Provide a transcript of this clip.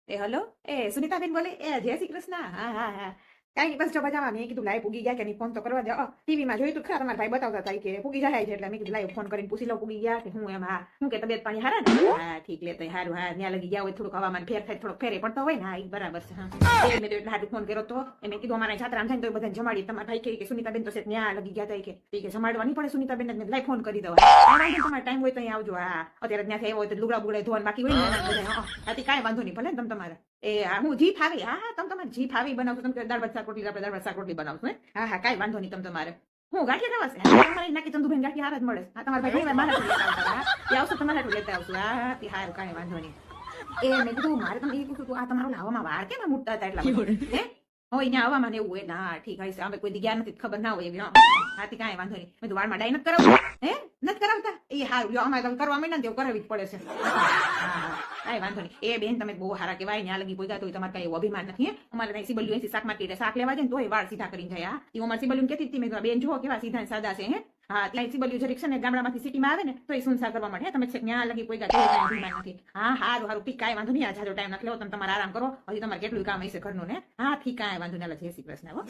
એ hello, એ સુનિતાબેન બોલે. એ જય શ્રી કૃષ્ણ. હા હા હા, કાંઈ નહીં, બસ જો મજામાં. મેં કીધું લાઈ પૂગી ગયા કે નહીં, ફોન તો કરવા દે. ટીવીમાં જોયું તું ખરા, તમારા ભાઈ બતાવતા હતા કે પૂગી જાય છે, એટલે મેં કીધું લાઈ ફોન કરીને પૂછી લઉં પૂગી ગયા કે હું. એમ હા, હું કે તબિયત પાણી હારા ને? હા ઠીક લે તો હારું. હા ત્યાં લગી ગયા હોય થોડુંક હવામાન ફેર થાય, થોડોક ફેરે પડતો હોય ને. હા ઈ બરાબર છે. હા એ મેં તો એટલે હારું ફોન કર્યો તો. એ મેં કીધું અમારા જાત્રા થાય તો બધાને જમાડી. તમારા ભાઈ કહે કે સુનિતાબેન તો છે ત્યાં લગી ગયા હતા કે જમાડવા નહીં પડે સુનિતાબેન ને, લાઈ ફોન કરી દઉં. તમારે ટાઈમ હોય તો અહીંયા આવજો. હા અત્યારે ત્યાંથી આવ્યો હોય તો લુગડા બુગડા ધોવાનું બાકી હોય ને. હા કાંઈ વાંધો નહીં, ભલે ને તમે તમારે. એ હા હું જી ફાવી. હા હા તમે તમારે જી ફાવી બનાવશો. તમે દાળ ભાત શાક રોટલી, આપણે દાળ ભાત શાક રોટલી બનાવશું. હા હા કાંઈ વાંધો નહીં, તમે તમારે. હું ગાંઠિયા ખાવા છે તમારે નાખી ચંદુભાઈ ગાંઠિયા હારા જ મળે. હા તમારા ભાઈ મારા લેતા આવતા. હા આવશો તમારા લેતા આવશું. હા હારું કાંઈ વાંધો નહીં. એ મેં કીધું મારે તમે એ પૂછ્યું આ તમારો લાવવામાં વાર કેમ મૂકતા હતા એટલા હે હોય અહીંયા આવવામાં ને એવું હોય. ના ઠીક હશે, અમે કોઈ ગયા નથી, ખબર ના હોય એવી. હાથી કાંઈ વાંધો નહીં. મેં તો વાળમાં ડાઈ નથી કરાવતા. હે નથી કરાવતા? એ હારું જો અમારે તમે કરવા માંડ્યા ને તેવું કરાવી જ પડે છે. કાંઈ વાંધો નહીં. એ બેન તમે બહુ સારા કહેવાય. ત્યાં લગી કોઈ તો તમારે કઈ અભિમાન નથી. અમારે ત્યાં સિબલ્યું શાક માર્કેટ શાક લેવા જાય ને તો વાળ સીધા કરીને જાય. હા અમારે સિબલ્યું કહેતી હતી, મેં બેન જુઓ કેવા સીધા સાદા છે. હે હા ત્યાં સિબલ્યું જરીક છે ને ગામડામાંથી સિટીમાં આવે ને તો એ સુનસા કરવા માટે તમે ત્યાં લગી કોઈ અભિમાન નથી. હા હારું હારું ઠીક કાંઈ વાંધો નહીં. આ જાજો ટાઈમ નથી લેવો, તમે તમારે આરામ કરો. હજી તમારે કેટલું કામ હશે ઘરનું ને. હા ઠીક કાંઈ વાંધો નહીં. જય શ્રી કૃષ્ણ.